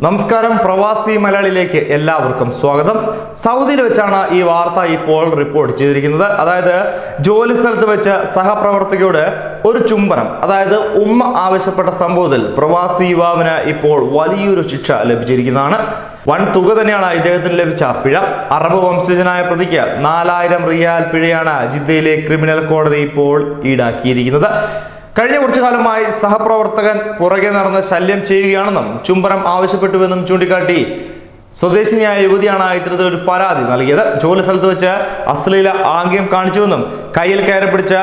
നമസ്കാരം, പ്രവാസി മലയാളിയിലേക്ക് എല്ലാവർക്കും സ്വാഗതം. സൗദിയിൽ വെച്ചാണ് ഈ വാർത്ത ഇപ്പോൾ റിപ്പോർട്ട് ചെയ്തിരിക്കുന്നത്. അതായത് ജോലി സ്ഥലത്ത് വെച്ച് സഹപ്രവർത്തകയോട് ഒരു ചുംബനം, അതായത് ഉമ്മ ആവശ്യപ്പെട്ട സംഭവത്തിൽ പ്രവാസി യുവാവിന് ഇപ്പോൾ വലിയൊരു ശിക്ഷ ലഭിച്ചിരിക്കുന്നതാണ്. വൻ തുക തന്നെയാണ് ഇദ്ദേഹത്തിന് ലഭിച്ച പിഴ. അറബ് വംശജനായ പ്രതിക്ക് 4000 റിയാൽ പിഴയാണ് ജിദ്ദയിലെ ക്രിമിനൽ കോടതി ഇപ്പോൾ ഈടാക്കിയിരിക്കുന്നത്. കഴിഞ്ഞ കുറച്ചു കാലമായി സഹപ്രവർത്തകൻ പുറകെ നടന്ന് ശല്യം ചെയ്യുകയാണെന്നും ചുംബനം ആവശ്യപ്പെട്ടുവെന്നും ചൂണ്ടിക്കാട്ടി സ്വദേശിനിയായ യുവതിയാണ് ഇത്തരത്തിൽ ഒരു പരാതി നൽകിയത്. ജോലി സ്ഥലത്ത് വെച്ച് അശ്ലീല ആംഗ്യം കാണിച്ചുവെന്നും കയ്യിൽ കയറി പിടിച്ച്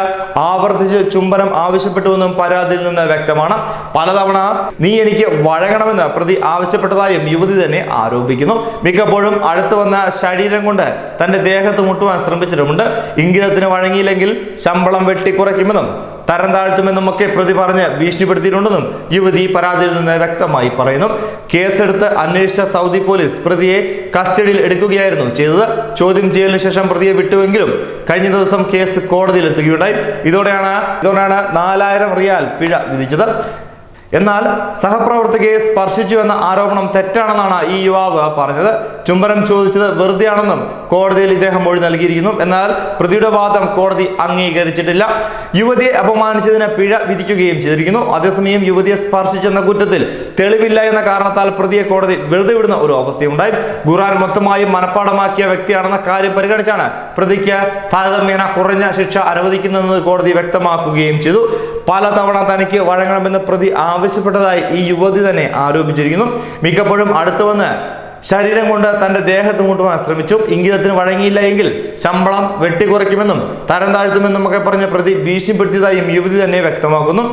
ആവർത്തിച്ച് ചുംബനം ആവശ്യപ്പെട്ടുവെന്നും പരാതിയിൽ നിന്ന് വ്യക്തമാണ്. പലതവണ നീ എനിക്ക് വഴങ്ങണമെന്ന് പ്രതി ആവശ്യപ്പെട്ടതായും യുവതി തന്നെ ആരോപിക്കുന്നു. മിക്കപ്പോഴും അടുത്തു വന്ന ശരീരം കൊണ്ട് തന്റെ ദേഹത്ത് മുട്ടുവാൻ ശ്രമിച്ചിട്ടുമുണ്ട്. ഇംഗിതത്തിന് വഴങ്ങിയില്ലെങ്കിൽ ശമ്പളം വെട്ടിക്കുറയ്ക്കുമെന്നും തരം താഴ്ത്തുമെന്നും ഒക്കെ പ്രതി പറഞ്ഞ് ഭീഷണിപ്പെടുത്തിയിട്ടുണ്ടെന്നും യുവതി പരാതിയിൽ നിന്ന് വ്യക്തമായി പറയുന്നു. കേസെടുത്ത് അന്വേഷിച്ച സൗദി പോലീസ് പ്രതിയെ കസ്റ്റഡിയിൽ എടുക്കുകയായിരുന്നു ചെയ്തത്. ചോദ്യം ചെയ്യലിന് ശേഷം പ്രതിയെ വിട്ടുവെങ്കിലും കഴിഞ്ഞ ദിവസം കേസ് കോടതിയിൽ എത്തുകയുണ്ടായി. ഇതോടെയാണ് 4000 റിയാൽ പിഴ വിധിച്ചത്. എന്നാൽ സഹപ്രവർത്തകയെ സ്പർശിച്ചു എന്ന ആരോപണം തെറ്റാണെന്നാണ് ഈ യുവാവ് പറഞ്ഞത്. ചുംബനം ചോദിച്ചത് വെറുതെയാണെന്നും കോടതിയിൽ ഇദ്ദേഹം മൊഴി നൽകിയിരിക്കുന്നു. എന്നാൽ പ്രതിയുടെ വാദം കോടതി അംഗീകരിച്ചിട്ടില്ല. യുവതിയെ അപമാനിച്ചതിന് പിഴ വിധിക്കുകയും ചെയ്തിരിക്കുന്നു. അതേസമയം യുവതിയെ സ്പർശിച്ചെന്ന കുറ്റത്തിൽ തെളിവില്ല എന്ന കാരണത്താൽ പ്രതിയെ കോടതി വെറുതെ വിടുന്ന ഒരു അവസ്ഥയുണ്ടായി. ഖുർആൻ മൊത്തമായും മനഃപ്പാഠമാക്കിയ വ്യക്തിയാണെന്ന കാര്യം പരിഗണിച്ചാണ് പ്രതിക്ക് താരതമ്യേന കുറഞ്ഞ ശിക്ഷ അനുവദിക്കുന്നതെന്ന് കോടതി വ്യക്തമാക്കുകയും ചെയ്തു. പലതവണ തനിക്ക് വഴങ്ങണമെന്ന് പ്രതി ആവശ്യപ്പെട്ടതായി ഈ യുവതി തന്നെ ആരോപിച്ചിരിക്കുന്നു. മിക്കപ്പോഴും അടുത്തു വന്ന് ശരീരം കൊണ്ട് തന്റെ ദേഹത്ത് മുട്ടുവാൻ ശ്രമിച്ചു. ഇംഗിതത്തിന് വഴങ്ങിയില്ല എങ്കിൽ ശമ്പളം വെട്ടിക്കുറയ്ക്കുമെന്നും തരം താഴ്ത്തുമെന്നും ഒക്കെ പറഞ്ഞ് പ്രതി ഭീഷണിപ്പെടുത്തിയതായും യുവതി തന്നെ വ്യക്തമാക്കുന്നു.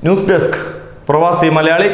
ന്യൂസ് ഡെസ്ക്, പ്രവാസി മലയാളി.